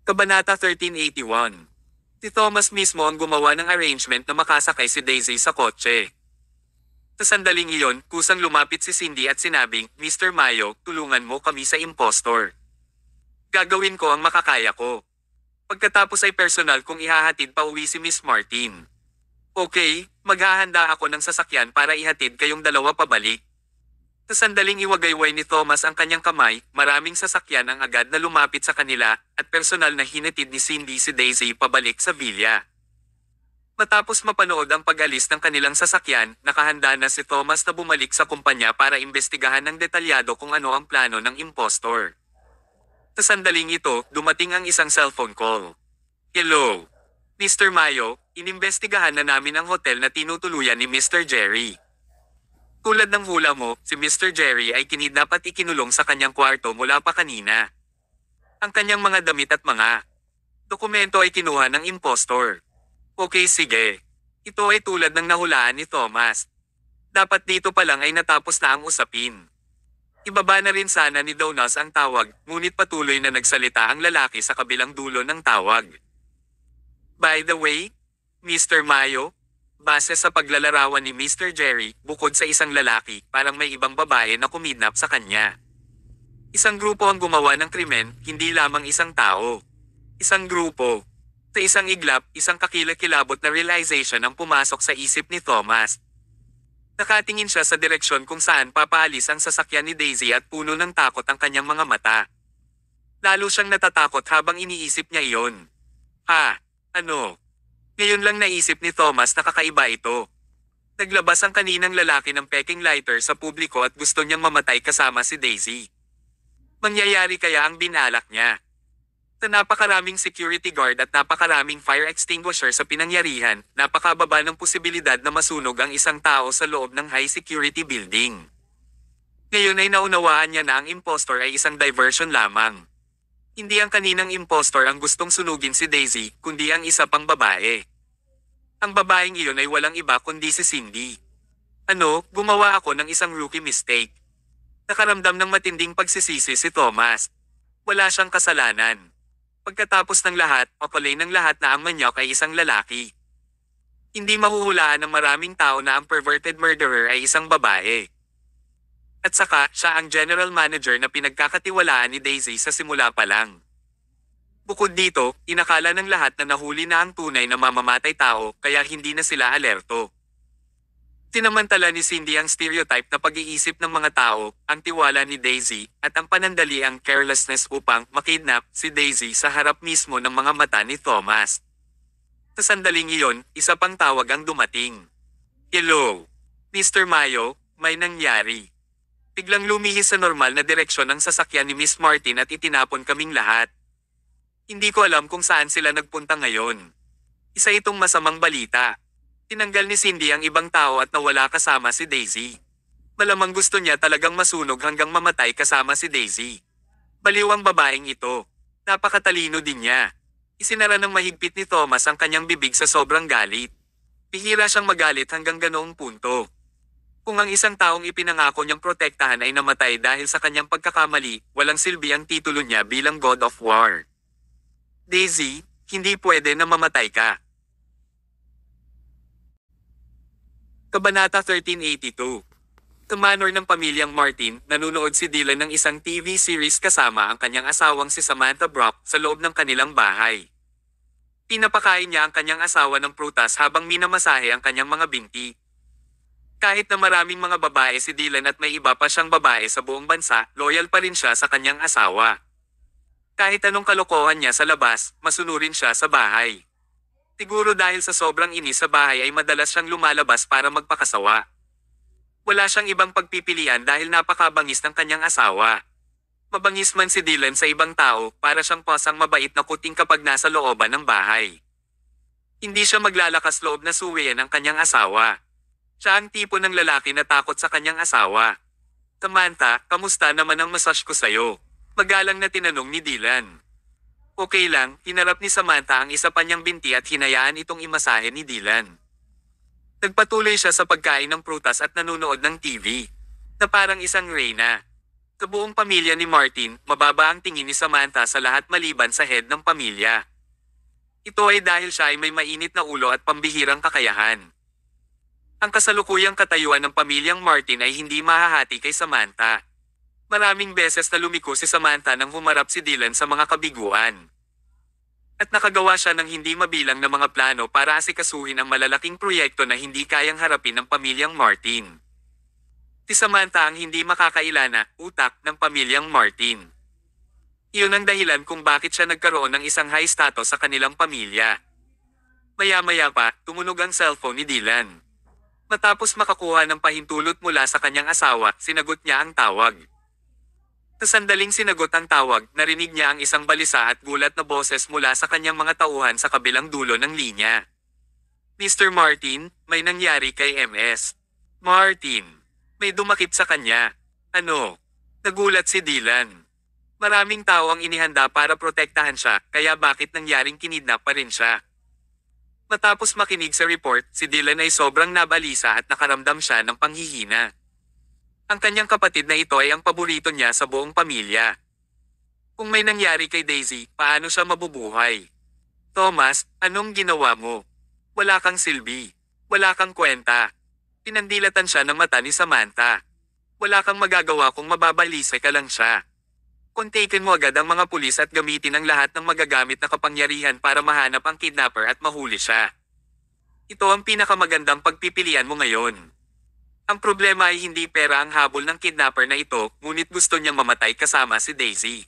Kabanata 1381. Si Thomas mismo ang gumawa ng arrangement na makasakay si Daisy sa kotse. Sa sandaling iyon, kusang lumapit si Cindy at sinabing, Mr. Mayo, tulungan mo kami sa impostor. Gagawin ko ang makakaya ko. Pagkatapos ay personal kong ihahatid pa uwi si Miss Martin. Okay, maghahanda ako ng sasakyan para ihatid kayong dalawa pabalik. Sa sandaling iwagayway ni Thomas ang kanyang kamay, maraming sasakyan ang agad na lumapit sa kanila, at personal na hinatid ni Cindy si Daisy pabalik sa villa. Matapos mapanood ang pag-alis ng kanilang sasakyan, nakahanda na si Thomas na bumalik sa kumpanya para imbestigahan ng detalyado kung ano ang plano ng impostor. Sa sandaling ito, dumating ang isang cellphone call. Hello, Mr. Mayo, inimbestigahan na namin ang hotel na tinutuluyan ni Mr. Jerry. Tulad ng hula mo, si Mr. Jerry ay kinidnap at ikinulong sa kanyang kwarto mula pa kanina. Ang kanyang mga damit at mga dokumento ay kinuha ng impostor. Okay, sige. Ito ay tulad ng nahulaan ni Thomas. Dapat dito pa lang ay natapos na ang usapin. Ibaba na rin sana ni Donas ang tawag, ngunit patuloy na nagsalita ang lalaki sa kabilang dulo ng tawag. By the way, Mr. Mayo, base sa paglalarawan ni Mr. Jerry, bukod sa isang lalaki, parang may ibang babae na kumidnap sa kanya. Isang grupo ang gumawa ng krimen, hindi lamang isang tao. Isang grupo. Sa isang iglap, isang kakilakilabot na realization ang pumasok sa isip ni Thomas. Nakatingin siya sa direksyon kung saan papaalis ang sasakyan ni Daisy at puno ng takot ang kanyang mga mata. Lalo siyang natatakot habang iniisip niya iyon. Ano? Ngayon lang naisip ni Thomas na kakaiba ito. Naglabas ang kaninang lalaki ng peking lighter sa publiko at gusto niyang mamatay kasama si Daisy. Mangyayari kaya ang binalak niya? Sa napakaraming security guard at napakaraming fire extinguisher sa pinangyarihan, napakababa ng posibilidad na masunog ang isang tao sa loob ng high security building. Ngayon ay naunawaan niya na ang impostor ay isang diversion lamang. Hindi ang kaninang impostor ang gustong sunugin si Daisy, kundi ang isa pang babae. Ang babaeng iyon ay walang iba kundi si Cindy. Gumawa ako ng isang rookie mistake. Nakaramdam ng matinding pagsisisi si Thomas. Wala siyang kasalanan. Pagkatapos ng lahat, papalay ng lahat na ang manyak ay isang lalaki. Hindi mahuhulaan ng maraming tao na ang perverted murderer ay isang babae. At saka, siya ang general manager na pinagkakatiwalaan ni Daisy sa simula pa lang. Bukod dito, inakala ng lahat na nahuli na ang tunay na mamamatay tao, kaya hindi na sila alerto. Sinamantala ni Cindy ang stereotype na pag-iisip ng mga tao, ang tiwala ni Daisy, at ang panandali ang carelessness upang makidnap si Daisy sa harap mismo ng mga mata ni Thomas. Sa sandaling iyon, isa pang tawag ang dumating. Hello, Mr. Mayo, may nangyari. Biglang lumihis sa normal na direksyon ang sasakyan ni Miss Martin at itinapon kaming lahat. Hindi ko alam kung saan sila nagpunta ngayon. Isa itong masamang balita. Tinanggal ni Cindy ang ibang tao at nawala kasama si Daisy. Malamang gusto niya talagang masunog hanggang mamatay kasama si Daisy. Baliw ang babaeng ito. Napakatalino din niya. Isinara ng mahigpit ni Thomas ang kanyang bibig sa sobrang galit. Bihira siyang magalit hanggang ganoong punto. Kung ang isang taong ipinangako niyang protektahan ay namatay dahil sa kanyang pagkakamali, walang silbi ang titulo niya bilang God of War. Daisy, hindi pwede na mamatay ka. Kabanata 1382. Sa manor ng pamilyang Martin, nanunood si Dylan ng isang TV series kasama ang kanyang asawang si Samantha Brock sa loob ng kanilang bahay. Pinapakain niya ang kanyang asawa ng prutas habang minamasahe ang kanyang mga binti. Kahit na maraming mga babae si Dylan at may iba pa siyang babae sa buong bansa, loyal pa rin siya sa kanyang asawa. Kahit anong kalokohan niya sa labas, masunurin siya sa bahay. Siguro dahil sa sobrang inis sa bahay ay madalas siyang lumalabas para magpakasawa. Wala siyang ibang pagpipilian dahil napakabangis ng kanyang asawa. Mabangis man si Dylan sa ibang tao, para siyang pasang mabait na kuting kapag nasa looban ng bahay. Hindi siya maglalakas loob na suwian ang kanyang asawa. Siya ang tipo ng lalaki na takot sa kanyang asawa. Samantha, kamusta naman ang massage ko sa'yo? Magalang na tinanong ni Dylan. Okay lang, hinarap ni Samantha ang isa pa niyang binti at hinayaan itong imasahe ni Dylan. Nagpatuloy siya sa pagkain ng prutas at nanunood ng TV. Na parang isang reyna. Sa buong pamilya ni Martin, mababa ang tingin ni Samantha sa lahat maliban sa head ng pamilya. Ito ay dahil siya ay may mainit na ulo at pambihirang kakayahan. Ang kasalukuyang katayuan ng pamilyang Martin ay hindi mahahati kay Samantha. Maraming beses na lumiko si Samantha nang humarap si Dylan sa mga kabiguan. At nakagawa siya ng hindi mabilang na mga plano para asikasuhin ang malalaking proyekto na hindi kayang harapin ng pamilyang Martin. Si Samantha ang hindi makakailana, utak, ng pamilyang Martin. Iyon ang dahilan kung bakit siya nagkaroon ng isang high status sa kanilang pamilya. Maya-maya pa, tumunog ang cellphone ni Dylan. Matapos makakuha ng pahintulot mula sa kanyang asawa, sinagot niya ang tawag. Sa sandaling sinagot ang tawag, narinig niya ang isang balisa at gulat na boses mula sa kanyang mga tauhan sa kabilang dulo ng linya. Mr. Martin, may nangyari kay MS. Martin. May dumakip sa kanya. Ano? Nagulat si Dylan. Maraming tao ang inihanda para protektahan siya, kaya bakit nangyaring kinidnap pa rin siya? Matapos makinig sa report, si Dylan ay sobrang nabalisa at nakaramdam siya ng panghihina. Ang kanyang kapatid na ito ay ang paborito niya sa buong pamilya. Kung may nangyari kay Daisy, paano siya mabubuhay? Thomas, anong ginawa mo? Wala kang silbi. Wala kang kwenta. Pinandilatan siya ng mata ni Samantha. Wala kang magagawa kung mababalise ka lang siya. Kontakin mo agad ang mga pulis at gamitin ang lahat ng magagamit na kapangyarihan para mahanap ang kidnapper at mahuli siya. Ito ang pinakamagandang pagpipilian mo ngayon. Ang problema ay hindi pera ang habol ng kidnapper na ito, ngunit gusto niyang mamatay kasama si Daisy.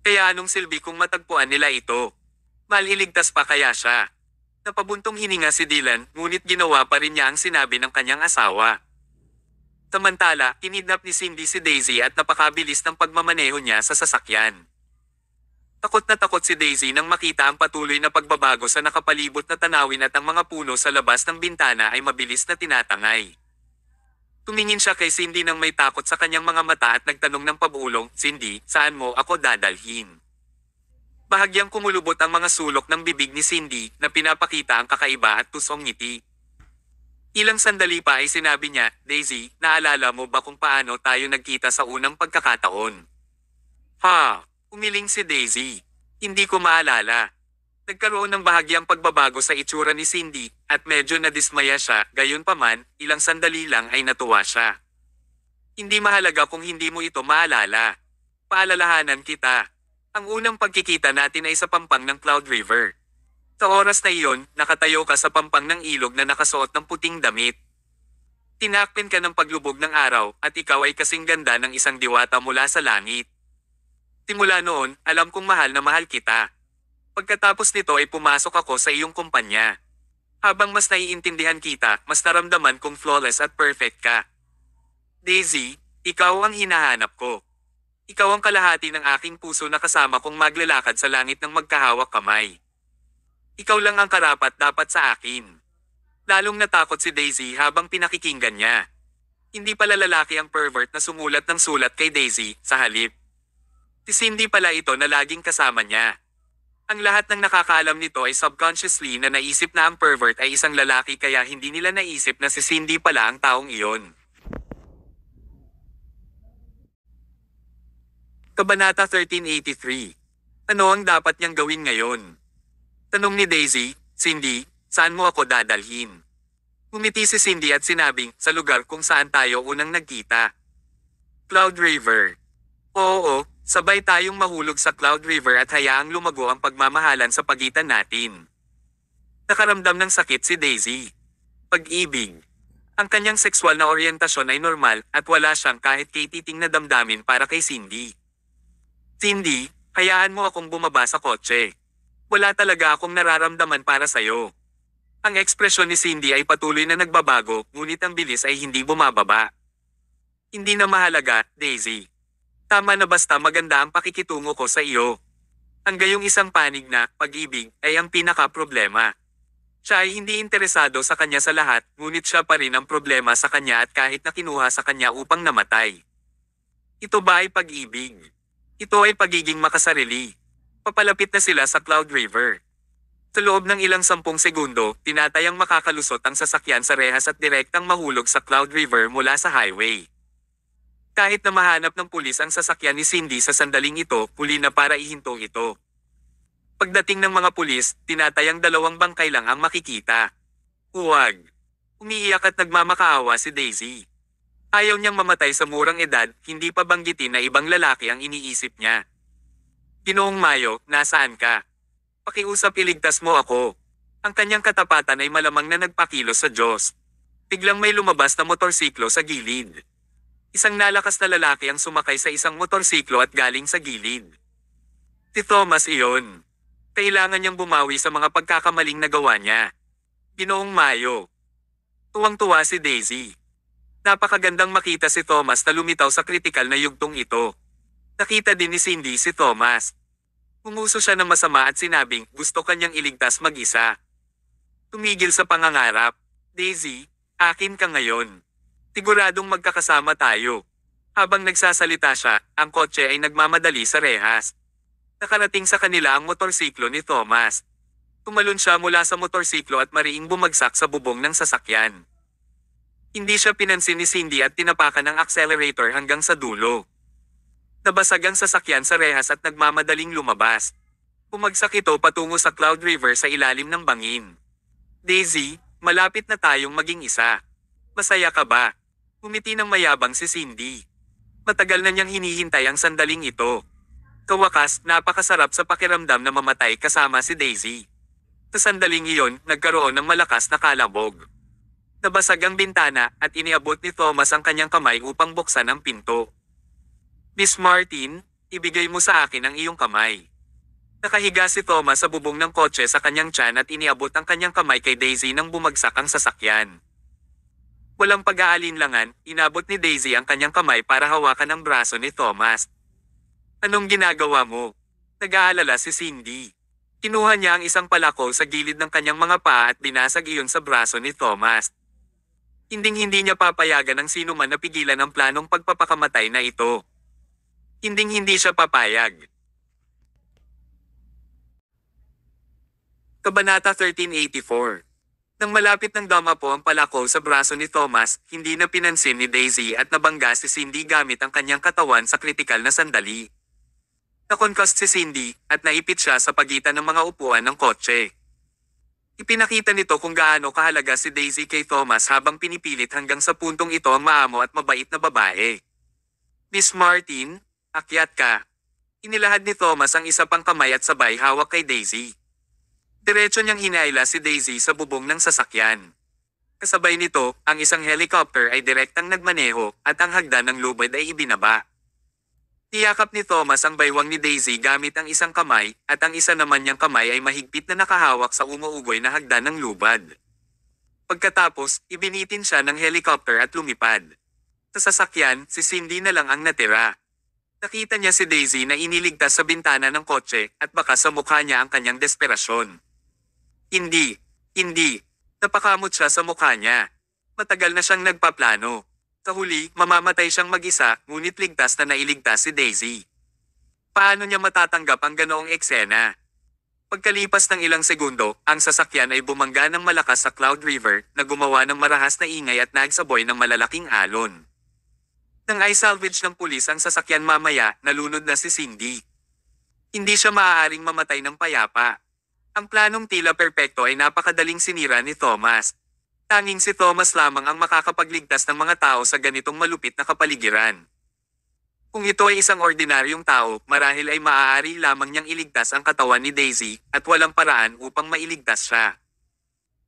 Kaya anong silbi kung matagpuan nila ito? Maliligtas pa kaya siya? Napabuntong hininga si Dylan, ngunit ginawa pa rin niya ang sinabi ng kanyang asawa. Samantala, kinidnap ni Cindy si Daisy at napakabilis ng pagmamaneho niya sa sasakyan. Takot na takot si Daisy nang makita ang patuloy na pagbabago sa nakapalibot na tanawin at ang mga puno sa labas ng bintana ay mabilis na tinatangay. Tumingin siya kay Cindy nang may takot sa kanyang mga mata at nagtanong ng pabulong, Cindy, saan mo ako dadalhin? Bahagyang kumulubot ang mga sulok ng bibig ni Cindy na pinapakita ang kakaiba at tusong ngiti. Ilang sandali pa ay sinabi niya, Daisy, naalala mo ba kung paano tayo nagkita sa unang pagkakataon? Ha, umiling si Daisy. Hindi ko maalala. Nagkaroon ng bahagyang pagbabago sa itsura ni Cindy, at medyo nadismaya siya, gayunpaman, ilang sandali lang ay natuwa siya. Hindi mahalaga kung hindi mo ito maalala. Paalalahanan kita. Ang unang pagkikita natin ay sa pampang ng Cloud River. Sa oras na iyon, nakatayo ka sa pampang ng ilog na nakasuot ng puting damit. Tinakpin ka ng paglubog ng araw, at ikaw ay kasing ganda ng isang diwata mula sa langit. Simula noon, alam kong mahal na mahal kita. Pagkatapos nito ay pumasok ako sa iyong kumpanya. Habang mas naiintindihan kita, mas naramdaman kong flawless at perfect ka. Daisy, ikaw ang hinahanap ko. Ikaw ang kalahati ng aking puso na kasama kong maglalakad sa langit ng magkahawak kamay. Ikaw lang ang karapat dapat sa akin. Lalong natakot si Daisy habang pinakikinggan niya. Hindi pala lalaki ang pervert na sumulat ng sulat kay Daisy, sa halip. Si Cindy pala ito na laging kasama niya. Ang lahat ng nakakaalam nito ay subconsciously na naisip na ang pervert ay isang lalaki kaya hindi nila naisip na si Cindy pala ang taong iyon. Kabanata 1383. Ano ang dapat niyang gawin ngayon? Tanong ni Daisy, Cindy, saan mo ako dadalhin? Ngumiti si Cindy at sinabing, sa lugar kung saan tayo unang nagkita. Cloud River. Oo, sabay tayong mahulog sa Cloud River at hayaang lumago ang pagmamahalan sa pagitan natin. Nakaramdam ng sakit si Daisy. Pag-ibig. Ang kanyang sexual na oryentasyon ay normal at wala siyang kahit kititing na damdamin para kay Cindy. Cindy, hayaan mo akong bumaba sa kotse. Wala talaga akong nararamdaman para sayo. Ang ekspresyon ni Cindy ay patuloy na nagbabago, ngunit ang bilis ay hindi bumababa. Hindi na mahalaga, Daisy. Tama na basta maganda ang pakikitungo ko sa iyo. Ang gayong isang panig na, pag-ibig, ay ang pinaka-problema. Siya ay hindi interesado sa kanya sa lahat, ngunit siya pa rin ang problema sa kanya at kahit na kinuha sa kanya upang namatay. Ito ba ay pag-ibig? Ito ay pagiging makasarili. Papalapit na sila sa Cloud River. Sa loob ng ilang 10 segundo, tinatayang makakalusot ang sasakyan sa rehas at direktang mahulog sa Cloud River mula sa highway. Kahit na mahanap ng pulis ang sasakyan ni Cindy sa sandaling ito, huli na para ihinto ito. Pagdating ng mga pulis, tinatayang 2 bangkay lang ang makikita. Huwag. Umiiyak at nagmamakaawa si Daisy. Ayaw niyang mamatay sa murang edad, hindi pa banggitin na ibang lalaki ang iniisip niya. Ginoong Mayo, nasaan ka? Pakiusap iligtas mo ako. Ang kanyang katapatan ay malamang na nagpakilos sa Diyos. Biglang may lumabas na motorsiklo sa gilid. Isang nalakas na lalaki ang sumakay sa isang motorsiklo at galing sa gilid. Si Thomas iyon. Kailangan niyang bumawi sa mga pagkakamaling nagawa niya. Ginoong Mayo. Tuwang-tuwa si Daisy. Napakagandang makita si Thomas na lumitaw sa kritikal na yugtong ito. Nakita din ni Cindy si Thomas. Umuso siya ng masama at sinabing gusto kanyang iligtas mag-isa. Tumigil sa pangangarap. Daisy, akin ka ngayon. Siguradong magkakasama tayo. Habang nagsasalita siya, ang kotse ay nagmamadali sa rehas. Nakarating sa kanila ang motorsiklo ni Thomas. Tumalon siya mula sa motorsiklo at mariing bumagsak sa bubong ng sasakyan. Hindi siya pinansin ni Cindy at tinapakan ng accelerator hanggang sa dulo. Nabasag ang sasakyan sa rehas at nagmamadaling lumabas. Bumagsak ito patungo sa Cloud River sa ilalim ng bangin. Daisy, malapit na tayong maging isa. Masaya ka ba? Umiti ng mayabang si Cindy. Matagal na niyang hinihintay ang sandaling ito. Kawakas, napakasarap sa pakiramdam na mamatay kasama si Daisy. Sa sandaling iyon, nagkaroon ng malakas na kalabog. Nabasag ang bintana at iniabot ni Thomas ang kanyang kamay upang buksan ang pinto. Miss Martin, ibigay mo sa akin ang iyong kamay. Nakahiga si Thomas sa bubong ng kotse sa kanyang tiyan at iniabot ang kanyang kamay kay Daisy nang bumagsak ang sasakyan. Walang pag-aalinlangan, inabot ni Daisy ang kanyang kamay para hawakan ang braso ni Thomas. Anong ginagawa mo? Nag-aalala si Cindy. Kinuha niya ang isang palako sa gilid ng kanyang mga paa at binasag iyon sa braso ni Thomas. Hinding-hindi niya papayagan ng sino man na pigilan ang planong pagpapakamatay na ito. Hinding-hindi siya papayag. Kabanata 1384. Nang malapit ng dama po ang palako sa braso ni Thomas, hindi na pinansin ni Daisy at nabangga si Cindy gamit ang kanyang katawan sa kritikal na sandali. Nakoncussed si Cindy at naipit siya sa pagitan ng mga upuan ng kotse. Ipinakita nito kung gaano kahalaga si Daisy kay Thomas habang pinipilit hanggang sa puntong ito ang maamo at mabait na babae. Miss Martin, akyat ka. Inilahad ni Thomas ang isa pang kamay at sabay hawak kay Daisy. Diretso niyang hinaila si Daisy sa bubong ng sasakyan. Kasabay nito, ang isang helicopter ay direktang nagmaneho at ang hagdan ng lubid ay ibinaba. Niyakap ni Thomas ang baywang ni Daisy gamit ang isang kamay at ang isa naman niyang kamay ay mahigpit na nakahawak sa umuugoy na hagdan ng lubad. Pagkatapos, ibinitin siya ng helicopter at lumipad. Sa sasakyan, si Cindy na lang ang natira. Nakita niya si Daisy na iniligtas sa bintana ng kotse at baka sa mukha niya ang kanyang desperasyon. Hindi. Napakamot siya sa mukha niya. Matagal na siyang nagpaplano. Sa huli, mamamatay siyang mag-isa, ngunit ligtas na nailigtas si Daisy. Paano niya matatanggap ang ganoong eksena? Pagkalipas ng ilang segundo, ang sasakyan ay bumangga ng malakas sa Cloud River na gumawa ng marahas na ingay at nagsaboy ng malalaking alon. Nang ay salvage ng pulis ang sasakyan mamaya, nalunod na si Cindy. Hindi siya maaaring mamatay ng payapa. Ang planong tila perpekto ay napakadaling sinira ni Thomas. Tanging si Thomas lamang ang makakapagligtas ng mga tao sa ganitong malupit na kapaligiran. Kung ito ay isang ordinaryong tao, marahil ay maaari lamang niyang iligtas ang katawan ni Daisy at walang paraan upang mailigtas siya.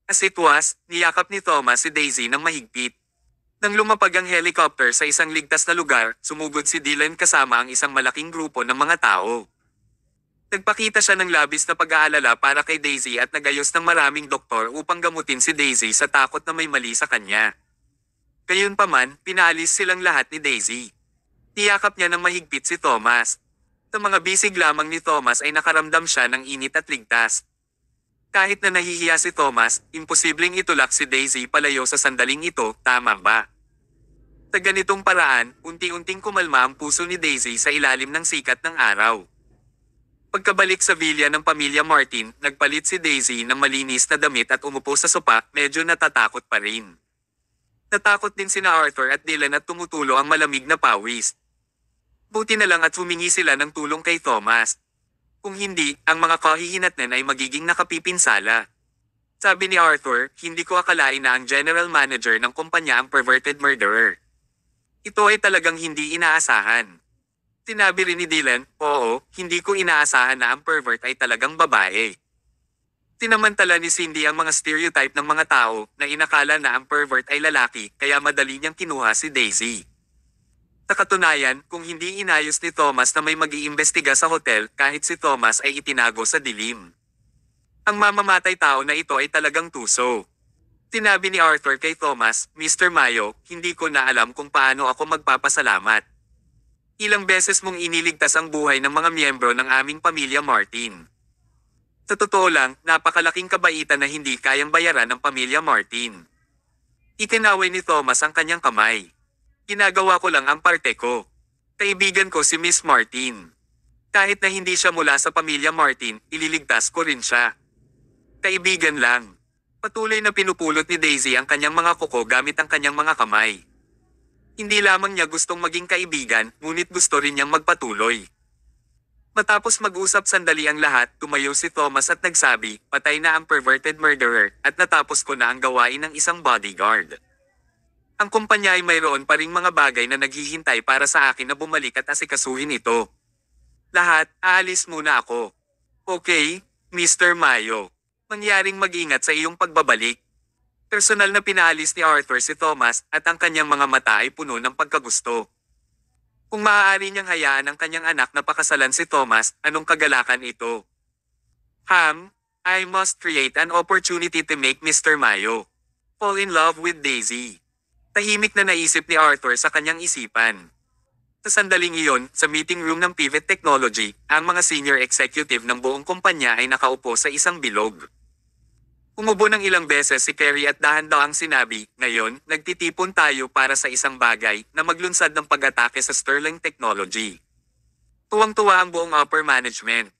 As it was, niyakap ni Thomas si Daisy ng mahigpit. Nang lumapag ang helicopter sa isang ligtas na lugar, sumugod si Dylan kasama ang isang malaking grupo ng mga tao. Nagpakita siya ng labis na pag-aalala para kay Daisy at nagayos ng maraming doktor upang gamutin si Daisy sa takot na may mali sa kanya. Gayunpaman, pinaalis silang lahat ni Daisy. Niyakap niya ng mahigpit si Thomas. Sa mga bisig lamang ni Thomas ay nakaramdam siya ng init at ligtas. Kahit na nahihiya si Thomas, imposibleng itulak si Daisy palayo sa sandaling ito, tama ba? Sa ganitong paraan, unti-unting kumalma ang puso ni Daisy sa ilalim ng sikat ng araw. Pagkabalik sa villa ng pamilya Martin, nagpalit si Daisy ng malinis na damit at umupo sa sopa, medyo natatakot pa rin. Natakot din sina Arthur at Dylan at tumutulo ang malamig na pawis. Buti na lang at humingi sila ng tulong kay Thomas. Kung hindi, ang mga kahihinatnan ay magiging nakapipinsala. Sabi ni Arthur, hindi ko akalain na ang general manager ng kumpanya ang perverted murderer. Ito ay talagang hindi inaasahan. Sinabi rin ni Dylan, oo, hindi ko inaasahan na ang pervert ay talagang babae. Tinamantala ni Cindy ang mga stereotype ng mga tao na inakala na ang pervert ay lalaki kaya madali niyang kinuha si Daisy. Sa katunayan, kung hindi inayos ni Thomas na may mag-iimbestiga sa hotel kahit si Thomas ay itinago sa dilim. Ang mamamatay tao na ito ay talagang tuso. Sinabi ni Arthur kay Thomas, Mr. Mayo, hindi ko na alam kung paano ako magpapasalamat. Ilang beses mong iniligtas ang buhay ng mga miyembro ng aming pamilya Martin. Sa totoo lang, napakalaking kabaitan na hindi kayang bayaran ng pamilya Martin. Ikinaway ni Thomas ang kanyang kamay. Ginagawa ko lang ang parte ko. Kaibigan ko si Miss Martin. Kahit na hindi siya mula sa pamilya Martin, ililigtas ko rin siya. Kaibigan lang. Patuloy na pinupulot ni Daisy ang kanyang mga kuko gamit ang kanyang mga kamay. Hindi lamang niya gustong maging kaibigan, ngunit gusto rin niyang magpatuloy. Matapos mag-usap sandali ang lahat, tumayo si Thomas at nagsabi, patay na ang perverted murderer, at natapos ko na ang gawain ng isang bodyguard. Ang kumpanya ay mayroon pa ring mga bagay na naghihintay para sa akin na bumalik at asikasuhin ito. Lahat, aalis muna ako. Okay, Mr. Mayo. Mangyaring mag-ingat sa iyong pagbabalik. Personal na pinaalis ni Arthur si Thomas at ang kanyang mga mata ay puno ng pagkagusto. Kung maaari niyang hayaan ang kanyang anak na pakasalan si Thomas, anong kagalakan ito? I must create an opportunity to make Mr. Mayo fall in love with Daisy. Tahimik na naisip ni Arthur sa kanyang isipan. Sa sandaling iyon, sa meeting room ng Pivot Technology, ang mga senior executive ng buong kumpanya ay nakaupo sa isang bilog. Umubo ng ilang beses si Carrie at dahan-dahang sinabi, ngayon, nagtitipon tayo para sa isang bagay na maglunsad ng pag-atake sa Sterling Technology. Tuwang-tuwa ang buong upper management.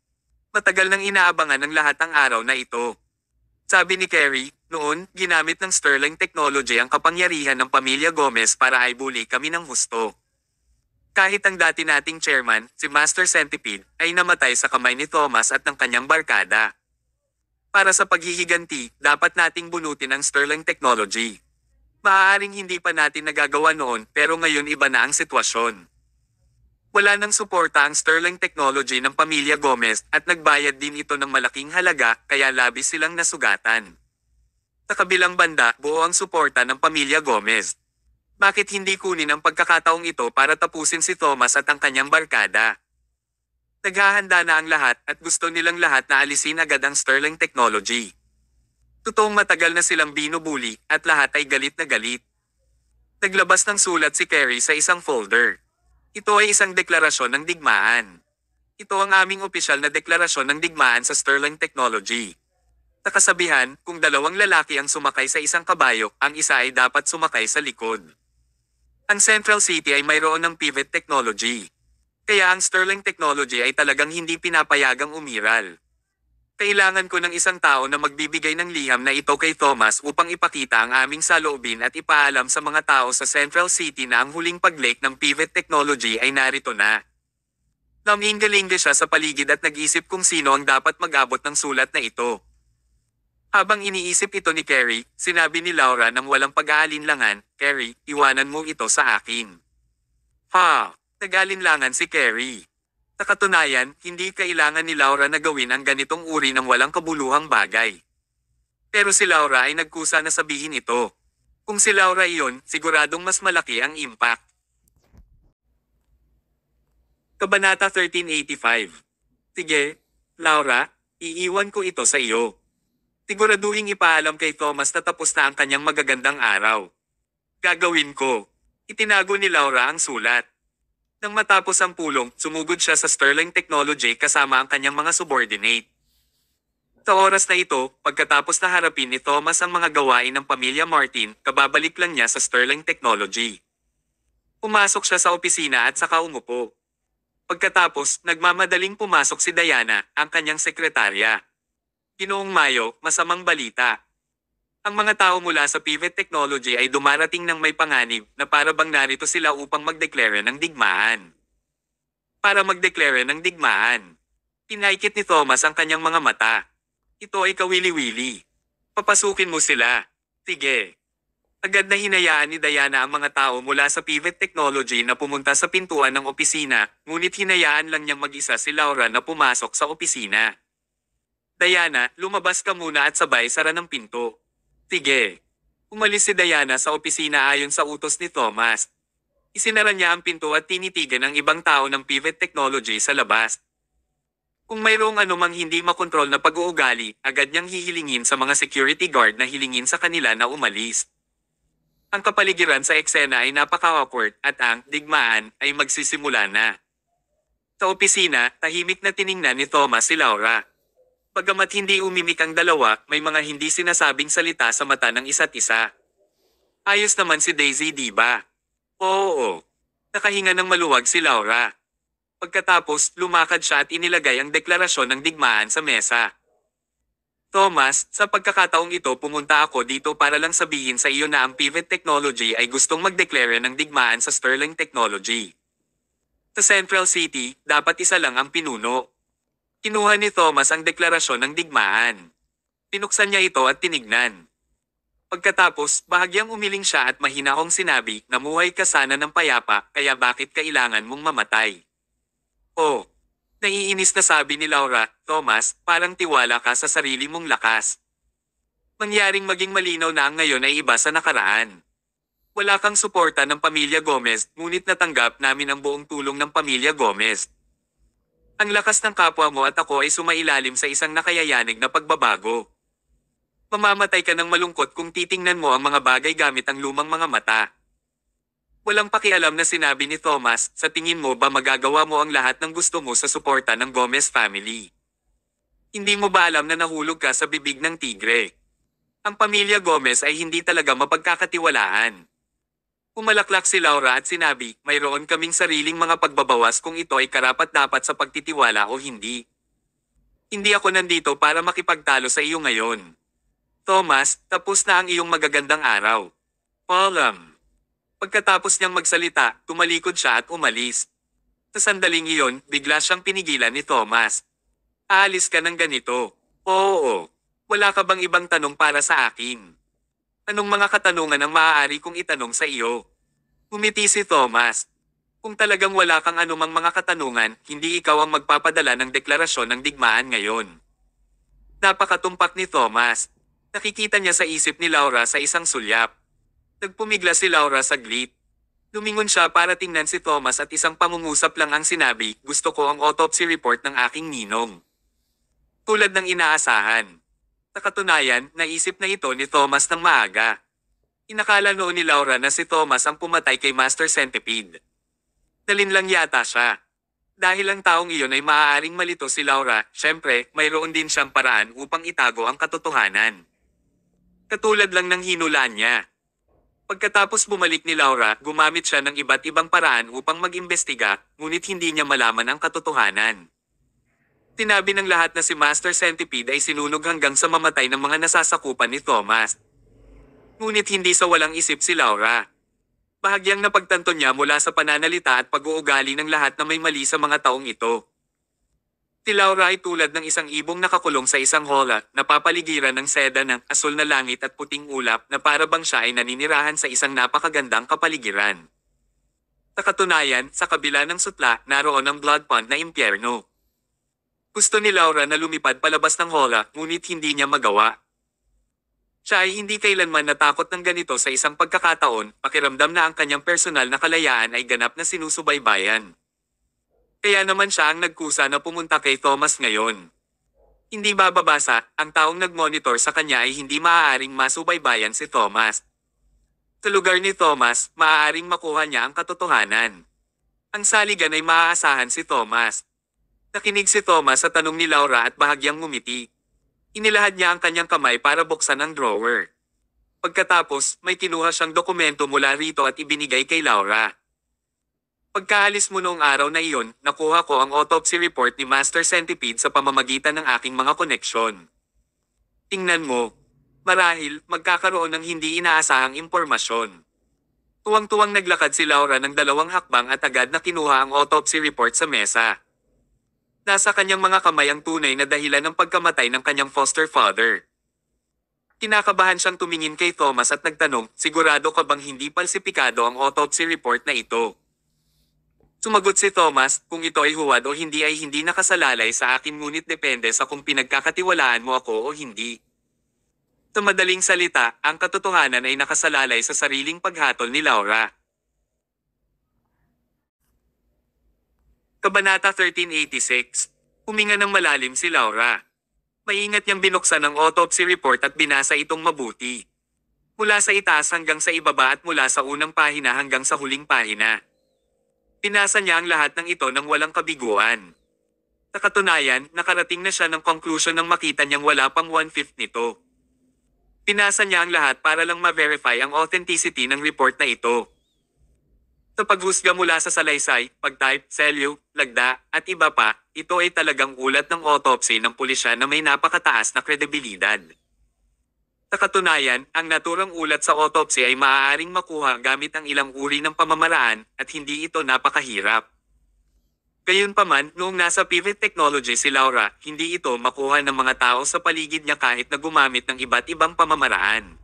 Matagal nang inaabangan ng lahat ang araw na ito. Sabi ni Carrie, noon, ginamit ng Sterling Technology ang kapangyarihan ng pamilya Gomez para aibuli kami ng husto. Kahit ang dati nating chairman, si Master Centipede, ay namatay sa kamay ni Thomas at ng kanyang barkada. Para sa paghihiganti, dapat nating bunutin ang Sterling Technology. Maaaring hindi pa natin nagagawa noon pero ngayon iba na ang sitwasyon. Wala nang suporta ang Sterling Technology ng pamilya Gomez at nagbayad din ito ng malaking halaga kaya labis silang nasugatan. Sa kabilang banda, buo ang suporta ng pamilya Gomez. Bakit hindi kunin ang pagkakataong ito para tapusin si Thomas at ang kanyang barkada? Naghahanda na ang lahat at gusto nilang lahat na alisin agad ang Sterling Technology. Totoong matagal na silang binubuli at lahat ay galit na galit. Naglabas ng sulat si Carrie sa isang folder. Ito ay isang deklarasyon ng digmaan. Ito ang aming opisyal na deklarasyon ng digmaan sa Sterling Technology. Sa kasabihan, kung dalawang lalaki ang sumakay sa isang kabayo, ang isa ay dapat sumakay sa likod. Ang Central City ay mayroon ng Pivot Technology. Kaya ang Sterling Technology ay talagang hindi pinapayagang umiral. Kailangan ko ng isang tao na magbibigay ng liham na ito kay Thomas upang ipakita ang aming saloobin at ipaalam sa mga tao sa Central City na ang huling paglake ng Pivot Technology ay narito na. Namingalinga siya sa paligid at nag-isip kung sino ang dapat mag-abot ng sulat na ito. Habang iniisip ito ni Carrie, sinabi ni Laura nang walang pag-aalinlangan, Carrie, iwanan mo ito sa akin. Nag-alinlangan si Carrie. Sa katunayan, hindi kailangan ni Laura na gawin ang ganitong uri ng walang kabuluhang bagay. Pero si Laura ay nagkusa na sabihin ito. Kung si Laura iyon, siguradong mas malaki ang impact. Kabanata 1385. Sige, Laura, iiwan ko ito sa iyo. Siguraduhin ipaalam kay Thomas na tapos na ang kanyang magagandang araw. Gagawin ko. Itinago ni Laura ang sulat. Nang matapos ang pulong, sumugod siya sa Sterling Technology kasama ang kanyang mga subordinate. Sa oras na ito, pagkatapos na harapin ni Thomas ang mga gawain ng pamilya Martin, kababalik lang niya sa Sterling Technology. Pumasok siya sa opisina at saka umupo. Pagkatapos, nagmamadaling pumasok si Diana, ang kanyang sekretarya. Ginoong Mayo, masamang balita. Ang mga tao mula sa Pivot Technology ay dumarating ng may panganib na para bang narito sila upang magdeklara ng digmaan. Para magdeklara ng digmaan. Pinaikit ni Thomas ang kanyang mga mata. Ito ay kawili-wili. Papasukin mo sila. Sige. Agad na hinayaan ni Diana ang mga tao mula sa Pivot Technology na pumunta sa pintuan ng opisina, ngunit hinayaan lang niyang mag-isa si Laura na pumasok sa opisina. Diana, lumabas ka muna at sabay sara ng pinto. Sige. Umalis si Diana sa opisina ayon sa utos ni Thomas. Isinara niya ang pinto at tinitigan ang ibang tao ng Pivot Technology sa labas. Kung mayroong anumang hindi makontrol na pag-uugali, agad niyang hihilingin sa mga security guard na hilingin sa kanila na umalis. Ang kapaligiran sa eksena ay napaka-awkward at ang digmaan ay magsisimula na. Sa opisina, tahimik na tiningnan ni Thomas si Laura. Bagamat hindi umimik ang dalawa, may mga hindi sinasabing salita sa mata ng isa't isa. Ayos naman si Daisy, di ba? Oo. Nakahinga ng maluwag si Laura. Pagkatapos, lumakad siya at inilagay ang deklarasyon ng digmaan sa mesa. Thomas, sa pagkakataong ito pumunta ako dito para lang sabihin sa iyo na ang Pivot Technology ay gustong magdeklara ng digmaan sa Sterling Technology. Sa Central City, dapat isa lang ang pinuno. Kinuha ni Thomas ang deklarasyon ng digmaan. Pinuksan niya ito at tinignan. Pagkatapos, bahagyang umiling siya at mahina kong sinabi, namuhay ka sana ng payapa, kaya bakit kailangan mong mamatay? Oh. Naiinis na sabi ni Laura, Thomas, parang tiwala ka sa sarili mong lakas. Mangyaring maging malinaw na ang ngayon ay iba sa nakaraan. Wala kang suporta ng pamilya Gomez, ngunit natanggap namin ang buong tulong ng pamilya Gomez. Ang lakas ng kapwa mo at ako ay sumailalim sa isang nakayayanig na pagbabago. Mamamatay ka ng malungkot kung titingnan mo ang mga bagay gamit ang lumang mga mata. Walang pakialam na sinabi ni Thomas, sa tingin mo ba magagawa mo ang lahat ng gusto mo sa suporta ng Gomez family? Hindi mo ba alam na nahulog ka sa bibig ng tigre? Ang pamilya Gomez ay hindi talaga mapagkakatiwalaan. Pumalaklak si Laura at sinabi, mayroon kaming sariling mga pagbabawas kung ito ay karapat-dapat sa pagtitiwala o hindi. Hindi ako nandito para makipagtalo sa iyo ngayon. Thomas, tapos na ang iyong magagandang araw. Palam. Pagkatapos niyang magsalita, tumalikod siya at umalis. Sa sandaling iyon, bigla siyang pinigilan ni Thomas. Aalis ka ng ganito. Oo. Wala ka bang ibang tanong para sa akin? Anong mga katanungan ang maaari kong itanong sa iyo? Umiti si Thomas. Kung talagang wala kang anumang mga katanungan, hindi ikaw ang magpapadala ng deklarasyon ng digmaan ngayon. Napakatumpak ni Thomas. Nakikita niya sa isip ni Laura sa isang sulyap. Nagpumigla si Laura saglit. Lumingon siya para tingnan si Thomas at isang pangungusap lang ang sinabi, gusto ko ang autopsy report ng aking ninong. Tulad ng inaasahan. Sa katunayan, naisip na ito ni Thomas ng maaga. Inakala noon ni Laura na si Thomas ang pumatay kay Master Centipede. Nalinlang yata siya. Dahil ang taong iyon ay maaaring malito si Laura, syempre, mayroon din siyang paraan upang itago ang katotohanan. Katulad lang ng hinulaan niya. Pagkatapos bumalik ni Laura, gumamit siya ng iba't ibang paraan upang mag-imbestiga, ngunit hindi niya malaman ang katotohanan. Tinabi ng lahat na si Master Centipede ay sinunog hanggang sa mamatay ng mga nasasakupan ni Thomas. Ngunit hindi sa walang isip si Laura. Bahagyang napagtanto niya mula sa pananalita at pag-uugali ng lahat na may mali sa mga taong ito. Si Laura ay tulad ng isang ibong nakakulong sa isang hola, napapaligiran ng seda ng asul na langit at puting ulap na para bang siya ay naninirahan sa isang napakagandang kapaligiran. Sa katunayan, sa kabila ng sutla, naroon ang blood pond na impyerno. Gusto ni Laura na lumipad palabas ng hola, ngunit hindi niya magawa. Siya ay hindi kailanman natakot ng ganito sa isang pagkakataon, pakiramdam na ang kanyang personal na kalayaan ay ganap na sinusubaybayan. Kaya naman siya ang nagkusa na pumunta kay Thomas ngayon. Hindi bababasa, ang taong nagmonitor sa kanya ay hindi maaaring masubaybayan si Thomas. Sa lugar ni Thomas, maaaring makuha niya ang katotohanan. Ang saligan ay maaasahan si Thomas. Nakinig si Thomas sa tanong ni Laura at bahagyang ngumiti. Inilahad niya ang kanyang kamay para buksan ang drawer. Pagkatapos, may kinuha siyang dokumento mula rito at ibinigay kay Laura. Pagkaalis mo noong araw na iyon, nakuha ko ang autopsy report ni Master Centipede sa pamamagitan ng aking mga koneksyon. Tingnan mo. Marahil, magkakaroon ng hindi inaasahang impormasyon. Tuwang-tuwang naglakad si Laura ng 2 hakbang at agad na kinuha ang autopsy report sa mesa. Nasa kanyang mga kamay ang tunay na dahilan ng pagkamatay ng kanyang foster father. Kinakabahan siyang tumingin kay Thomas at nagtanong, sigurado ka bang hindi palsipikado ang autopsy report na ito? Sumagot si Thomas, kung ito ay huwad o hindi ay hindi nakasalalay sa akin ngunit depende sa kung pinagkakatiwalaan mo ako o hindi. Sa madaling salita, ang katotohanan ay nakasalalay sa sariling paghatol ni Laura. Kabanata 1386. Huminga ng malalim si Laura. Maingat niyang binuksan ang autopsy report at binasa itong mabuti. Mula sa itaas hanggang sa ibaba at mula sa unang pahina hanggang sa huling pahina. Binasa niya ang lahat ng ito nang walang kabiguan. Sa katunayan, nakarating na siya ng conclusion nang makita niyang wala pang 1/5 nito. Binasa niya ang lahat para lang ma-verify ang authenticity ng report na ito. Sa paghusga mula sa salaysay, pag-type, selyo, lagda, at iba pa, ito ay talagang ulat ng autopsy ng pulisya na may napakataas na kredibilidad. Sa katunayan, ang naturang ulat sa autopsy ay maaaring makuha gamit ang ilang uri ng pamamaraan at hindi ito napakahirap. Gayunpaman, noong nasa Pivot Technology si Laura, hindi ito makuha ng mga tao sa paligid niya kahit na gumamit ng iba't ibang pamamaraan.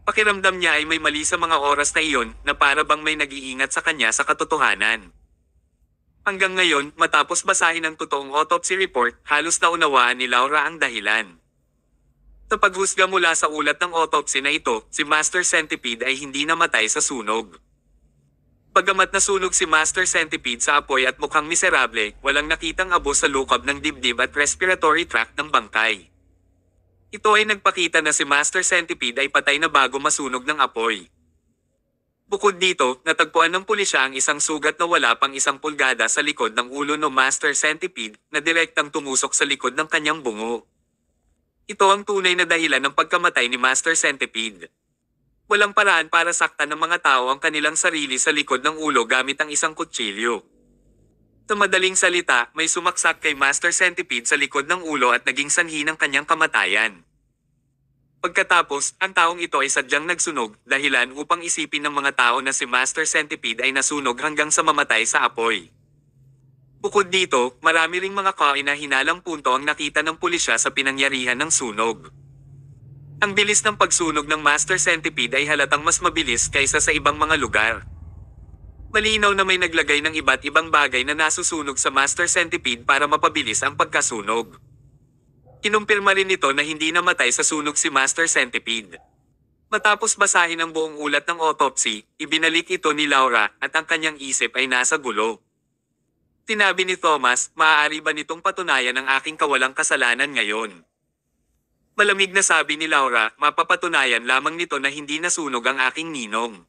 Pakiramdam niya ay may mali sa mga oras na iyon na para bang may nag-iingat sa kanya sa katotohanan. Hanggang ngayon, matapos basahin ang totoong autopsy report, halos naunawaan ni Laura ang dahilan. Sa paghusga mula sa ulat ng autopsy na ito, si Master Centipede ay hindi namatay sa sunog. Bagamat nasunog si Master Centipede sa apoy at mukhang miserable, walang nakitang abo sa lukab ng dibdib at respiratory tract ng bangkay. Ito ay nagpakita na si Master Centipede ay patay na bago masunog ng apoy. Bukod dito, natagpuan ng pulisya ang isang sugat na wala pang 1 pulgada sa likod ng ulo ng Master Centipede na direktang tumusok sa likod ng kanyang bungo. Ito ang tunay na dahilan ng pagkamatay ni Master Centipede. Walang paraan para saktan ng mga tao ang kanilang sarili sa likod ng ulo gamit ang isang kutsilyo. Sa madaling salita, may sumaksak kay Master Centipede sa likod ng ulo at naging sanhi ng kanyang kamatayan. Pagkatapos, ang taong ito ay sadyang nagsunog, dahilan upang isipin ng mga tao na si Master Centipede ay nasunog hanggang sa mamatay sa apoy. Bukod dito, marami ring mga kaina-hinalang punto ang nakita ng pulisya sa pinangyarihan ng sunog. Ang bilis ng pagsunog ng Master Centipede ay halatang mas mabilis kaysa sa ibang mga lugar. Malinaw na may naglagay ng iba't ibang bagay na nasusunog sa Master Centipede para mapabilis ang pagkasunog. Kinumpirma rin nito na hindi namatay sa sunog si Master Centipede. Matapos basahin ang buong ulat ng autopsy, ibinalik ito ni Laura at ang kanyang isip ay nasa gulo. Sinabi ni Thomas, maaari ba nitong patunayan ang aking kawalang kasalanan ngayon? Malamig na sabi ni Laura, mapapatunayan lamang nito na hindi nasunog ang aking ninong.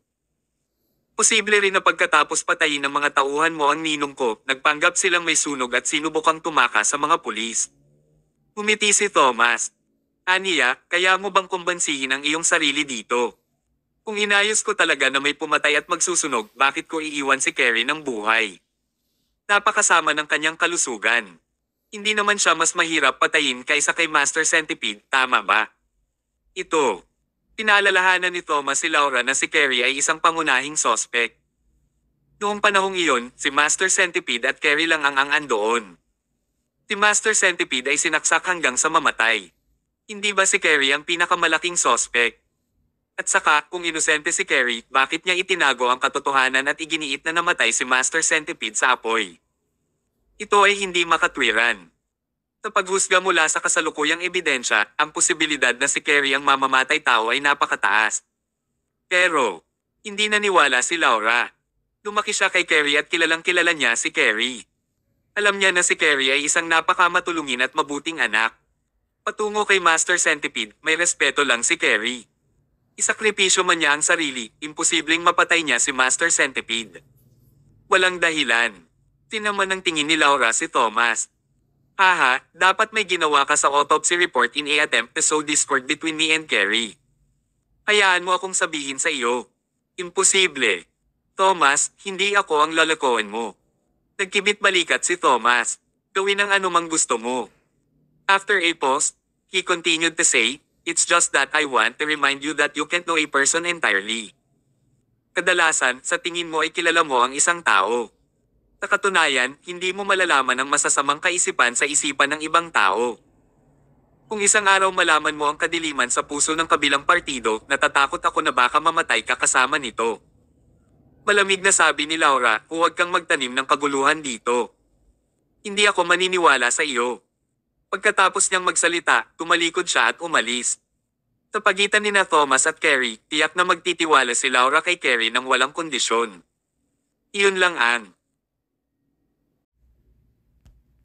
Posible rin na pagkatapos patayin ng mga tauhan mo ang ninong ko, nagpanggap silang may sunog at sinubukang tumakas sa mga pulis. Umiti si Thomas. Aniya, kaya mo bang kumbansihin ang iyong sarili dito? Kung inayos ko talaga na may pumatay at magsusunog, bakit ko iiwan si Carrie ng buhay? Napakasama ng kanyang kalusugan. Hindi naman siya mas mahirap patayin kaysa kay Master Centipede, tama ba? Ito. Pinaalalahanan ni Thomas si Laura na si Carrie ay isang pangunahing sospek. Noong panahong iyon, si Master Centipede at Carrie lang ang andoon. Si Master Centipede ay sinaksak hanggang sa mamatay. Hindi ba si Carrie ang pinakamalaking sospek? At saka, kung inosente si Carrie, bakit niya itinago ang katotohanan at iginiit na namatay si Master Centipede sa apoy? Ito ay hindi makatwiran. Sa paghusga mula sa kasalukuyang ebidensya, ang posibilidad na si Carrie ang mamamatay tao ay napakataas. Pero, hindi naniwala si Laura. Lumaki siya kay Carrie at kilalang kilala niya si Carrie. Alam niya na si Carrie ay isang napakamatulungin at mabuting anak. Patungo kay Master Centipede, may respeto lang si Carrie. Isakripisyo man niya ang sarili, imposibleng mapatay niya si Master Centipede. Walang dahilan. Tinaman ng tingin ni Laura si Thomas. Haha, dapat may ginawa ka sa autopsy report in a attempt to sow discord between me and Carrie. Hayaan mo akong sabihin sa iyo. Imposible. Thomas, hindi ako ang lalakoan mo. Nagkibit balikat si Thomas. Gawin ang anumang gusto mo. After a pause, he continued to say, It's just that I want to remind you that you can't know a person entirely. Kadalasan, sa tingin mo ay kilala mo ang isang tao. Sa katunayan, hindi mo malalaman ang masasamang kaisipan sa isipan ng ibang tao. Kung isang araw malaman mo ang kadiliman sa puso ng kabilang partido, natatakot ako na baka mamatay ka kasama nito. Malamig na sabi ni Laura, huwag kang magtanim ng kaguluhan dito. Hindi ako maniniwala sa iyo. Pagkatapos niyang magsalita, tumalikod siya at umalis. Sa pagitan ni Thomas at Carrie, tiyak na magtitiwala si Laura kay Carrie nang walang kondisyon. Iyon lang ang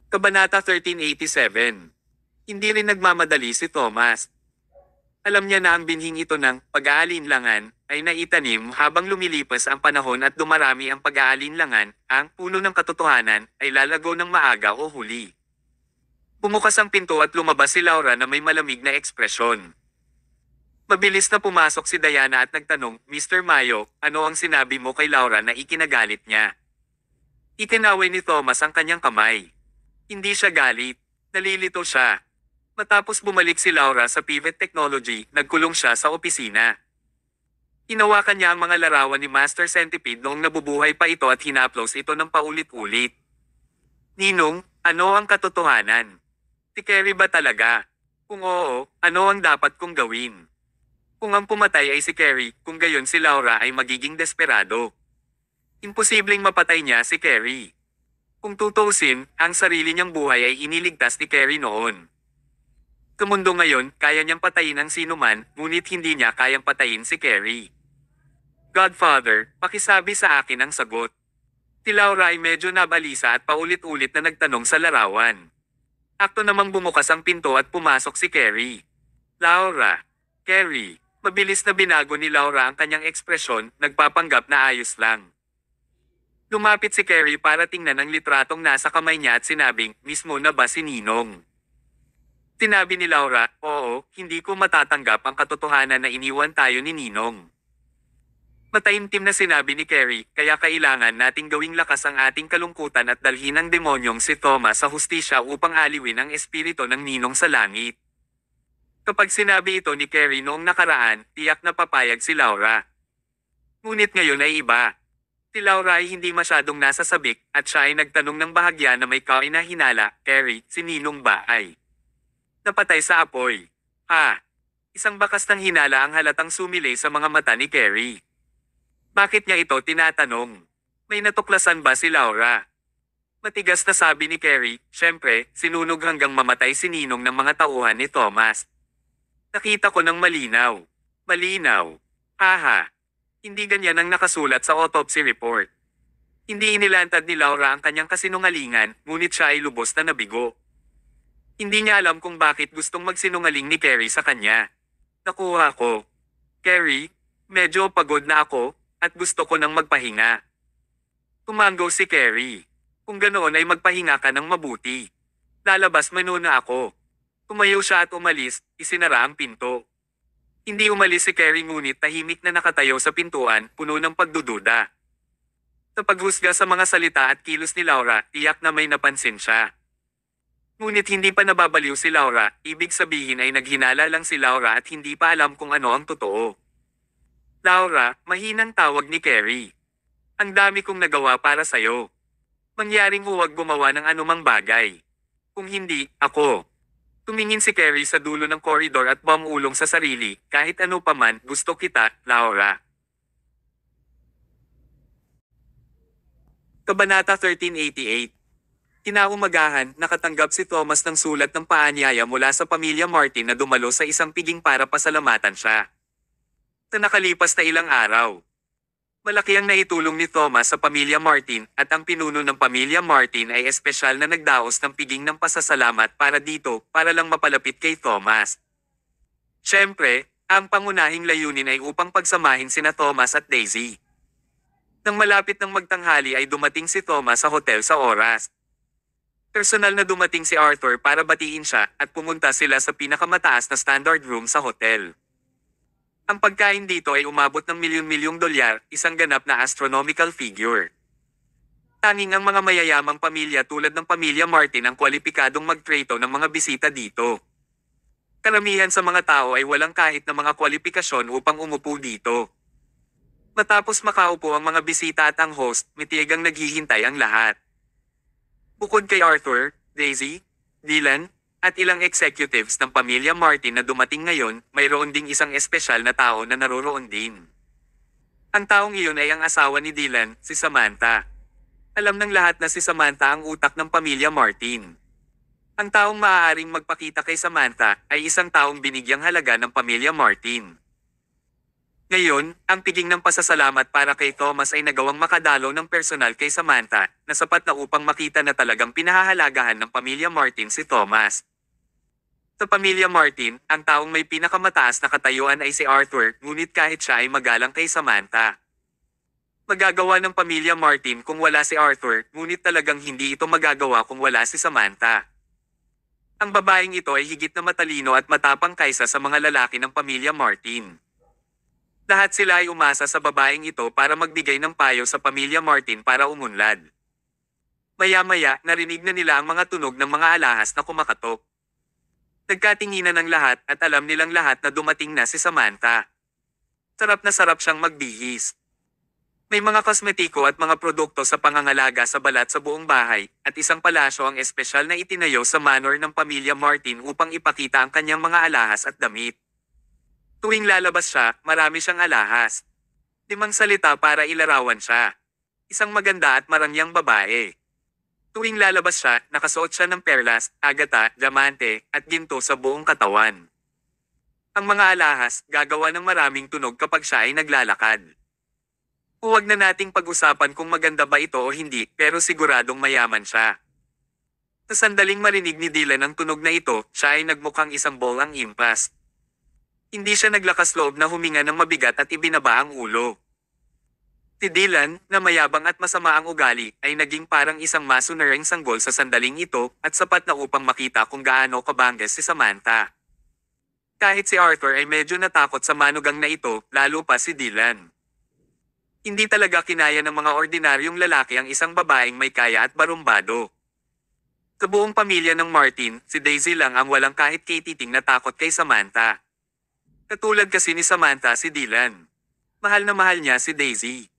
Kabanata 1387. Hindi rin nagmamadali si Thomas. Alam niya na ang binhing ito ng pag-aalinlangan ay naitanim habang lumilipas ang panahon at dumarami ang pag-aalinlangan, ang puno ng katotohanan ay lalago ng maaga o huli. Bumukas ang pinto at lumabas si Laura na may malamig na ekspresyon. Mabilis na pumasok si Diana at nagtanong, Mr. Mayo, ano ang sinabi mo kay Laura na ikinagalit niya? Itinaway ni Thomas ang kanyang kamay. Hindi siya galit, nalilito siya. Matapos bumalik si Laura sa Pivot Technology, nagkulong siya sa opisina. Hinawakan niya ang mga larawan ni Master Centipede noong nabubuhay pa ito at hinaplos ito ng paulit-ulit. Ninong, ano ang katotohanan? Si Carrie ba talaga? Kung oo, ano ang dapat kong gawin? Kung ang pumatay ay si Carrie, kung gayon si Laura ay magiging desperado. Imposibleng mapatay niya si Carrie. Kung tutuusin, ang sarili niyang buhay ay iniligtas ni Carrie noon. Sa mundo ngayon, kaya niyang patayin ang sinuman, ngunit hindi niya kayang patayin si Carrie. Godfather, pakisabi sa akin ang sagot. Si Laura ay medyo nabalisa at paulit-ulit na nagtanong sa larawan. Akto namang bumukas ang pinto at pumasok si Carrie. Laura. Carrie. Mabilis na binago ni Laura ang kanyang ekspresyon, nagpapanggap na ayos lang. Lumapit si Carrie para tingnan ang litratong nasa kamay niya at sinabing, mismo na ba si Ninong? Sinabi ni Laura, oo, hindi ko matatanggap ang katotohanan na iniwan tayo ni Ninong. Mataimtim na sinabi ni Carrie, kaya kailangan nating gawing lakas ang ating kalungkutan at dalhin ang demonyong si Thomas sa hustisya upang aliwin ang espiritu ng Ninong sa langit. Kapag sinabi ito ni Carrie noong nakaraan, tiyak na papayag si Laura. Ngunit ngayon ay iba. Si Laura ay hindi masyadong nasa sabik at siya ay nagtanong ng bahagya na may kainahinala, Carrie, si Ninong ba ay napatay sa apoy? Ha? Isang bakas ng hinala ang halatang sumilay sa mga mata ni Carrie. Bakit niya ito tinatanong? May natuklasan ba si Laura? Matigas na sabi ni Carrie, syempre, sinunog hanggang mamatay si Ninong ng mga tauhan ni Thomas. Nakita ko ng malinaw. Malinaw. Haha. Hindi ganyan ang nakasulat sa autopsy report. Hindi inilantad ni Laura ang kanyang kasinungalingan, ngunit siya ay lubos na nabigo. Hindi niya alam kung bakit gustong magsinungaling ni Carrie sa kanya. Nakuha ko. Carrie, medyo pagod na ako, at gusto ko nang magpahinga. Tumango si Carrie. Kung ganoon ay magpahinga ka ng mabuti. Lalabas muna ako. Tumayo siya at umalis, isinara ang pinto. Hindi umalis si Carrie ngunit tahimik na nakatayo sa pintuan, puno ng pagdududa. Sa paghusga sa mga salita at kilos ni Laura, tiyak na may napansin siya. Ngunit hindi pa nababaliw si Laura, ibig sabihin ay naghinala lang si Laura at hindi pa alam kung ano ang totoo. Laura, mahinang tawag ni Carrie. Ang dami kong nagawa para sayo. Mangyaring huwag gumawa ng anumang bagay. Kung hindi, ako. Tumingin si Carrie sa dulo ng koridor at bumulong sa sarili, kahit ano pa man, gusto kita, Laura. Kabanata 1388. Kinaumagahan, nakatanggap si Thomas ng sulat ng paanyaya mula sa pamilya Martin na dumalo sa isang piging para pasalamatan siya. Sa nakalipas na ilang araw, malaki ang naitulong ni Thomas sa pamilya Martin at ang pinuno ng pamilya Martin ay espesyal na nagdaos ng piging ng pasasalamat para dito para lang mapalapit kay Thomas. Siyempre, ang pangunahing layunin ay upang pagsamahin sina Thomas at Daisy. Nang malapit ng magtanghali ay dumating si Thomas sa hotel sa oras. Personal na dumating si Arthur para batiin siya at pumunta sila sa pinakamataas na standard room sa hotel. Ang pagkain dito ay umabot ng milyon-milyong dolyar, isang ganap na astronomical figure. Tanging ang mga mayayamang pamilya tulad ng pamilya Martin ang kwalipikadong magtrato ng mga bisita dito. Karamihan sa mga tao ay walang kahit na mga kwalifikasyon upang umupo dito. Matapos makaupo ang mga bisita at ang host, mitigang naghihintay ang lahat. Bukod kay Arthur, Daisy, Dylan, at ilang executives ng pamilya Martin na dumating ngayon, mayroon ding isang espesyal na tao na naroroon din. Ang taong iyon ay ang asawa ni Dylan, si Samantha. Alam ng lahat na si Samantha ang utak ng pamilya Martin. Ang taong maaaring magpakita kay Samantha ay isang taong binigyang halaga ng pamilya Martin. Ngayon, ang piging ng pasasalamat para kay Thomas ay nagawang makadalo ng personal kay Samantha na sapat na upang makita na talagang pinahahalagahan ng pamilya Martin si Thomas. Sa pamilya Martin, ang taong may pinakamataas na katayuan ay si Arthur, ngunit kahit siya ay magalang kay Samantha. Magagawa ng pamilya Martin kung wala si Arthur, ngunit talagang hindi ito magagawa kung wala si Samantha. Ang babaeng ito ay higit na matalino at matapang kaysa sa mga lalaki ng pamilya Martin. Lahat sila ay umasa sa babaeng ito para magbigay ng payo sa pamilya Martin para umunlad. Maya-maya, narinig na nila ang mga tunog ng mga alahas na kumakatok. Nagkatinginan ng lahat at alam nilang lahat na dumating na si Samantha. Sarap na sarap siyang magbihis. May mga kosmetiko at mga produkto sa pangangalaga sa balat sa buong bahay, at isang palasyo ang espesyal na itinayo sa manor ng pamilya Martin upang ipakita ang kanyang mga alahas at damit. Tuwing lalabas siya, marami siyang alahas. 5 salita para ilarawan siya. Isang maganda at marangyang babae. Tuwing lalabas siya, nakasuot siya ng perlas, agata, diamante, at ginto sa buong katawan. Ang mga alahas, gagawa ng maraming tunog kapag siya ay naglalakad. Huwag na nating pag-usapan kung maganda ba ito o hindi, pero siguradong mayaman siya. Sa sandaling marinig ni Dylan ang tunog na ito, siya ay nagmukhang isang bolang impas. Hindi siya naglakas loob na huminga ng mabigat at ibinaba ang ulo. Si Dylan, na mayabang at masama ang ugali, ay naging parang isang masunereng sanggol sa sandaling ito at sapat na upang makita kung gaano kabangges si Samantha. Kahit si Arthur ay medyo natakot sa manugang na ito, lalo pa si Dylan. Hindi talaga kinaya ng mga ordinaryong lalaki ang isang babaeng may kaya at barumbado. Sa buong pamilya ng Martin, si Daisy lang ang walang kahit katiting na takot kay Samantha. Katulad kasi ni Samantha si Dylan. Mahal na mahal niya si Daisy.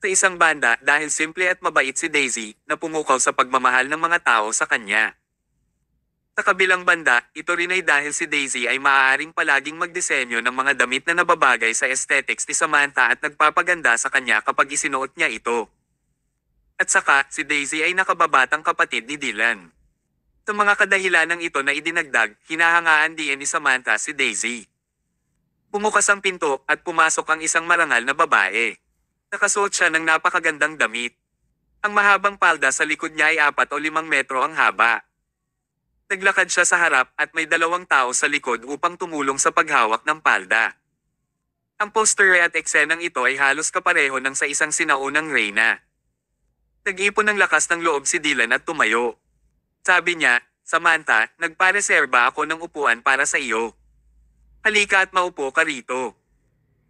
Sa isang banda, dahil simple at mabait si Daisy, na pumukaw sa pagmamahal ng mga tao sa kanya. Sa kabilang banda, ito rin ay dahil si Daisy ay maaaring palaging magdisenyo ng mga damit na nababagay sa aesthetics ni Samantha at nagpapaganda sa kanya kapag isinuot niya ito. At saka, si Daisy ay nakababatang kapatid ni Dylan. Sa mga kadahilanang ito na idinagdag, hinahangaan din ni Samantha si Daisy. Bumukas ang pinto at pumasok ang isang marangal na babae. Nakasuot siya ng napakagandang damit. Ang mahabang palda sa likod niya ay 4 o 5 metro ang haba. Naglakad siya sa harap at may 2 tao sa likod upang tumulong sa paghawak ng palda. Ang poster at eksenang ito ay halos kapareho ng sa isang sinaunang reyna. Nag-ipon ng lakas ng loob si Dylan at tumayo. Sabi niya, "Samantha, nagpareserba ako ng upuan para sa iyo. Halika at maupo ka rito."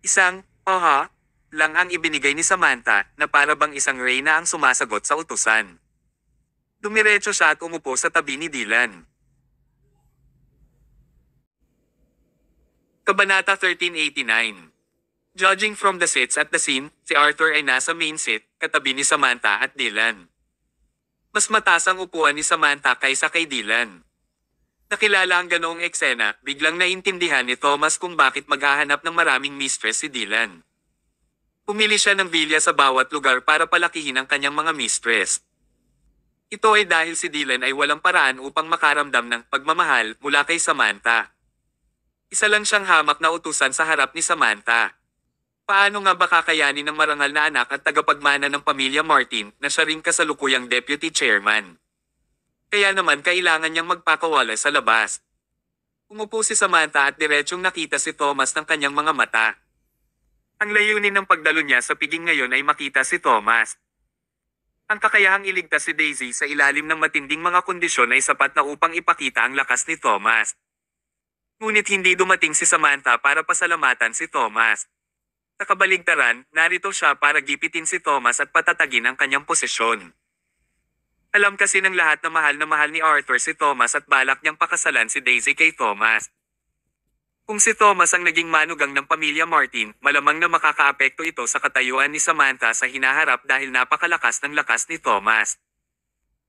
Isang, "Aha," lang ang ibinigay ni Samantha na para bang isang reyna ang sumasagot sa utusan. Dumiretso siya at umupo sa tabi ni Dylan. Kabanata 1389. Judging from the seats at the scene, si Arthur ay nasa main seat, katabi ni Samantha at Dylan. Mas mataas ang upuan ni Samantha kaysa kay Dylan. Nakilala ang ganoong eksena, biglang naintindihan ni Thomas kung bakit maghahanap ng maraming mistress si Dylan. Pumili siya ng villa sa bawat lugar para palakihin ang kanyang mga mistress. Ito ay dahil si Dylan ay walang paraan upang makaramdam ng pagmamahal mula kay Samantha. Isa lang siyang hamak na utusan sa harap ni Samantha. Paano nga ba kakayanin ng marangal na anak at tagapagmana ng pamilya Martin na siya ring kasalukuyang deputy chairman? Kaya naman kailangan niyang magpakawala sa labas. Umupo si Samantha at diretsyong nakita si Thomas ng kanyang mga mata. Ang layunin ng pagdalo niya sa piging ngayon ay makita si Thomas. Ang kakayahang iligtas si Daisy sa ilalim ng matinding mga kondisyon ay sapat na upang ipakita ang lakas ni Thomas. Ngunit hindi dumating si Samantha para pasalamatan si Thomas. Sa kabaligtaran, narito siya para gipitin si Thomas at patatagin ang kanyang posisyon. Alam kasi ng lahat na mahal ni Arthur si Thomas at balak niyang pakasalan si Daisy kay Thomas. Kung si Thomas ang naging manugang ng pamilya Martin, malamang na makakaapekto ito sa katayuan ni Samantha sa hinaharap dahil napakalakas ng lakas ni Thomas.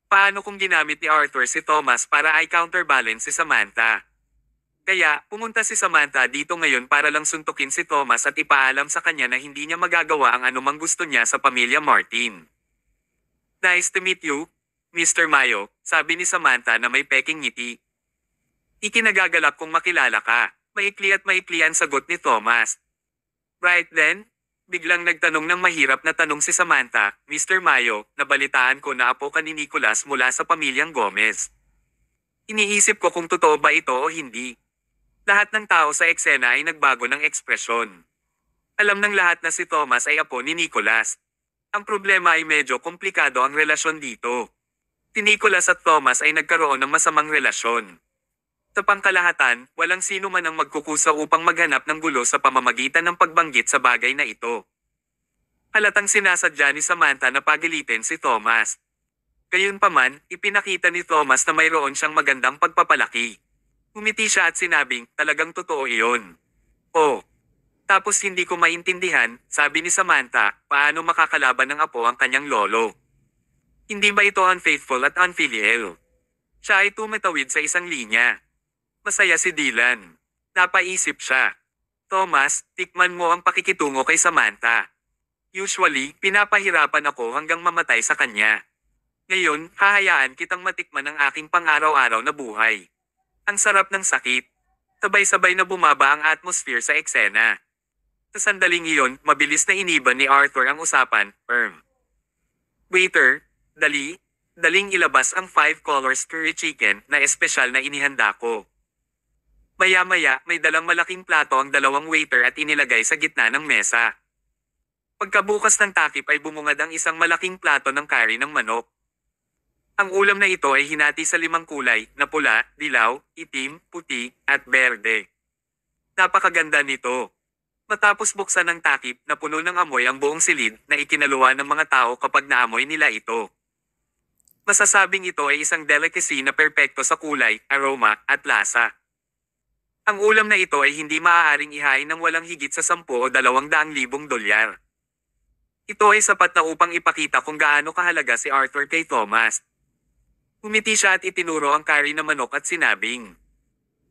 Paano kung ginamit ni Arthur si Thomas para i-counterbalance si Samantha? Kaya, pumunta si Samantha dito ngayon para lang suntukin si Thomas at ipaalam sa kanya na hindi niya magagawa ang anumang gusto niya sa pamilya Martin. Nice to meet you, Mr. Mayo, sabi ni Samantha na may peking ngiti. Ikinagagalak kong makilala ka. Maikli at maikli ang sagot ni Thomas. Right then? Biglang nagtanong ng mahirap na tanong si Samantha, Mr. Mayo, nabalitaan ko na apo ka ni Nicholas mula sa pamilyang Gomez. Iniisip ko kung totoo ba ito o hindi. Lahat ng tao sa eksena ay nagbago ng ekspresyon. Alam ng lahat na si Thomas ay apo ni Nicholas. Ang problema ay medyo komplikado ang relasyon dito. Si Nicholas at Thomas ay nagkaroon ng masamang relasyon. Sa pangkalahatan, walang sino man ang magkukusa upang maghanap ng gulo sa pamamagitan ng pagbanggit sa bagay na ito. Halatang sinasadya ni Samantha na pagalitin si Thomas. Gayunpaman, ipinakita ni Thomas na mayroon siyang magandang pagpapalaki. Umiti siya at sinabing, talagang totoo iyon. Oh. Tapos hindi ko maintindihan, sabi ni Samantha, paano makakalaban ng apo ang kanyang lolo. Hindi ba ito unfaithful at unfilial? Siya ay tumatawid sa isang linya. Masaya si Dylan. Napaisip siya. Thomas, tikman mo ang pakikitungo kay Samantha. Usually, pinapahirapan ako hanggang mamatay sa kanya. Ngayon, hahayaan kitang matikman ang aking pang-araw-araw na buhay. Ang sarap ng sakit. Sabay-sabay na bumaba ang atmosphere sa eksena. Sa sandaling iyon, mabilis na iniban ni Arthur ang usapan, Waiter, daling ilabas ang 5 colors curry chicken na espesyal na inihanda ko. Maya-maya, may dalang malaking plato ang dalawang waiter at inilagay sa gitna ng mesa. Pagkabukas ng takip ay bumungad ang isang malaking plato ng curry ng manok. Ang ulam na ito ay hinati sa 5 kulay, na pula, dilaw, itim, puti, at berde. Napakaganda nito. Matapos buksan ng takip, napuno ng amoy ang buong silid na ikinaluwa ng mga tao kapag naamoy nila ito. Masasabing ito ay isang delicacy na perpekto sa kulay, aroma, at lasa. Ang ulam na ito ay hindi maaaring ihain ng walang higit sa 10 o 200,000 dolyar. Ito ay sapat na upang ipakita kung gaano kahalaga si Arthur kay Thomas. Umiti siya at itinuro ang curry na manok at sinabing,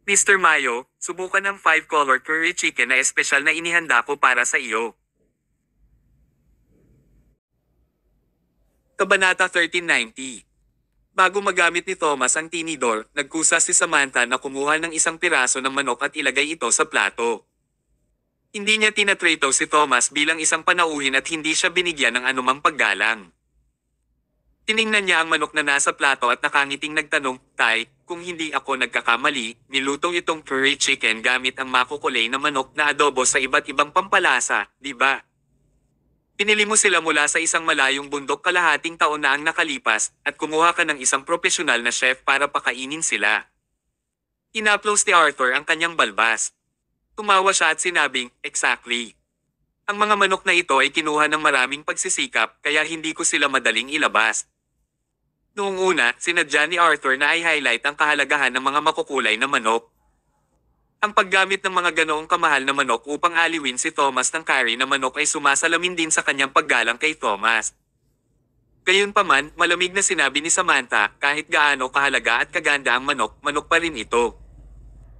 Mr. Mayo, subukan ang 5-color curry chicken na espesyal na inihanda ko para sa iyo. Kabanata 1390. Bago magamit ni Thomas ang tinidor, nagkusa si Samantha na kumuha ng isang piraso ng manok at ilagay ito sa plato. Hindi niya tinatrato si Thomas bilang isang panauhin at hindi siya binigyan ng anumang paggalang. Tiningnan niya ang manok na nasa plato at nakangiting nagtanong, Tay, kung hindi ako nagkakamali, nilutong itong curry chicken gamit ang makukulay na manok na adobo sa iba't ibang pampalasa, di ba? Pinili mo sila mula sa isang malayong bundok kalahating taon na ang nakalipas at kumuha ka ng isang profesional na chef para pakainin sila. Inaplos ni Arthur ang kanyang balbas. Tumawa siya at sinabing, exactly. Ang mga manok na ito ay kinuha ng maraming pagsisikap kaya hindi ko sila madaling ilabas. Noong una, sinadya ni Arthur na i-highlight ang kahalagahan ng mga makukulay na manok. Ang paggamit ng mga ganoong kamahal na manok upang aliwin si Thomas ng curry na manok ay sumasalamin din sa kanyang paggalang kay Thomas. Gayunpaman, malamig na sinabi ni Samantha, kahit gaano kahalaga at kaganda ang manok, manok pa rin ito.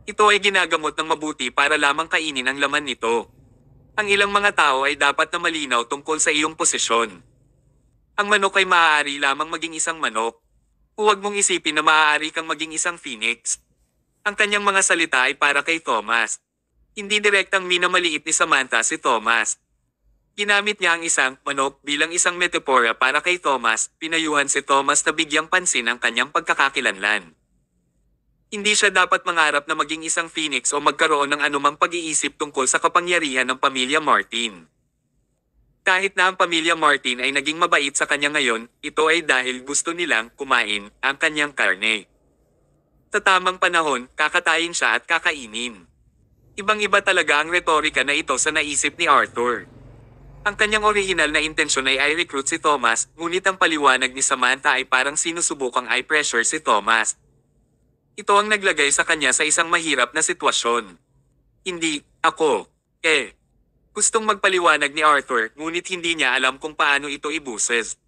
Ito ay ginagamot ng mabuti para lamang kainin ang laman nito. Ang ilang mga tao ay dapat na malinaw tungkol sa iyong posisyon. Ang manok ay maaari lamang maging isang manok. Huwag mong isipin na maaari kang maging isang phoenix. Ang kanyang mga salita ay para kay Thomas. Hindi direktang minamaliit ni Samantha si Thomas. Ginamit niya ang isang manok bilang isang metapora para kay Thomas, pinayuhan si Thomas na bigyang pansin ang kanyang pagkakakilanlan. Hindi siya dapat mangarap na maging isang phoenix o magkaroon ng anumang pag-iisip tungkol sa kapangyarihan ng pamilya Martin. Kahit na ang pamilya Martin ay naging mabait sa kanya ngayon, ito ay dahil gusto nilang kumain ang kanyang karne. Sa tamang panahon, kakatayin siya at kakainin. Ibang-iba talaga ang retorika na ito sa naisip ni Arthur. Ang kanyang orihinal na intensyon ay i-recruit si Thomas, ngunit ang paliwanag ni Samantha ay parang sinusubukang i-pressure si Thomas. Ito ang naglagay sa kanya sa isang mahirap na sitwasyon. Hindi, ako. Gustong magpaliwanag ni Arthur, ngunit hindi niya alam kung paano ito ibuses.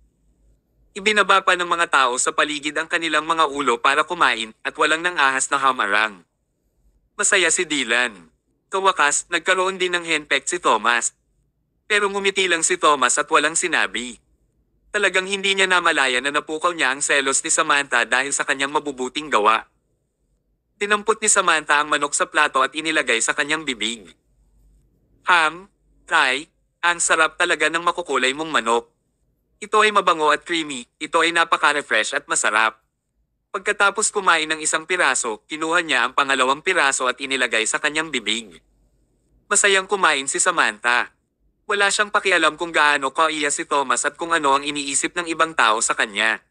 Ibinaba pa ng mga tao sa paligid ang kanilang mga ulo para kumain at walang nang ahas na hamarang. Masaya si Dylan. Kawakas, nagkaroon din ng henpeck si Thomas. Pero ngumiti lang si Thomas at walang sinabi. Talagang hindi niya namalaya na napukaw niya ang selos ni Samantha dahil sa kanyang mabubuting gawa. Tinampot ni Samantha ang manok sa plato at inilagay sa kanyang bibig. Tay, ang sarap talaga ng makukulay mong manok. Ito ay mabango at creamy, ito ay napaka-refresh at masarap. Pagkatapos kumain ng isang piraso, kinuha niya ang pangalawang piraso at inilagay sa kanyang bibig. Masayang kumain si Samantha. Wala siyang pakialam kung gaano kaiya si Thomas at kung ano ang iniisip ng ibang tao sa kanya.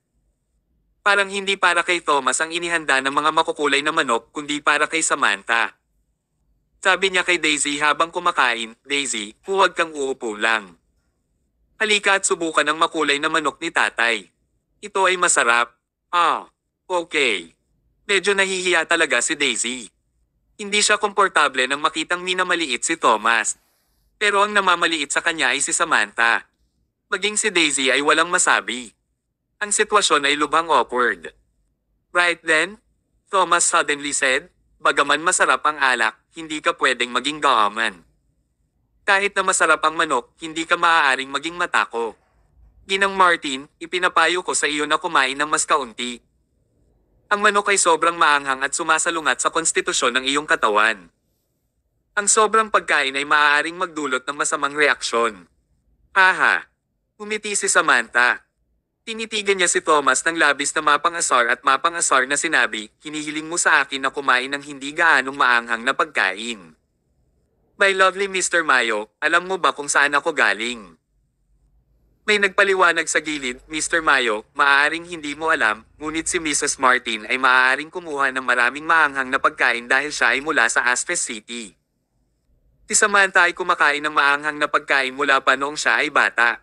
Parang hindi para kay Thomas ang inihanda ng mga makukulay na manok kundi para kay Samantha. Sabi niya kay Daisy habang kumakain, Daisy, huwag kang uupo lang. Halika at subukan ang makulay na manok ni tatay. Ito ay masarap. Okay. Medyo nahihiya talaga si Daisy. Hindi siya komportable nang makitang minamaliit si Thomas. Pero ang namamaliit sa kanya ay si Samantha. Maging si Daisy ay walang masabi. Ang sitwasyon ay lubhang awkward. Right then, Thomas suddenly said, bagaman masarap ang alak, hindi ka pwedeng maging gaaman. Kahit na masarap ang manok, hindi ka maaaring maging matako. Ginang Martin, ipinapayo ko sa iyo na kumain ng mas kaunti. Ang manok ay sobrang maanghang at sumasalungat sa konstitusyon ng iyong katawan. Ang sobrang pagkain ay maaaring magdulot ng masamang reaksyon. Haha. Umiti si Samantha. Tinitigan niya si Thomas ng labis na mapangasar at mapangasar na sinabi, hinihiling mo sa akin na kumain ng hindi gaanong maanghang na pagkain. My lovely Mr. Mayo, alam mo ba kung saan ako galing? May nagpaliwanag sa gilid, Mr. Mayo, maaaring hindi mo alam, ngunit si Mrs. Martin ay maaaring kumuha ng maraming maanghang na pagkain dahil siya ay mula sa Astres City. Si Samantha ay kumakain ng maanghang na pagkain mula pa noong siya ay bata.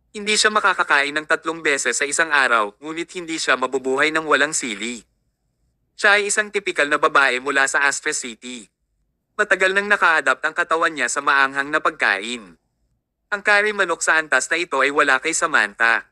Hindi siya makakakain ng 3 beses sa isang araw, ngunit hindi siya mabubuhay ng walang sili. Siya ay isang tipikal na babae mula sa Astres City. Matagal nang naka-adapt ang katawan niya sa maanghang na pagkain. Ang curry manok sa antas na ito ay wala kay Samantha.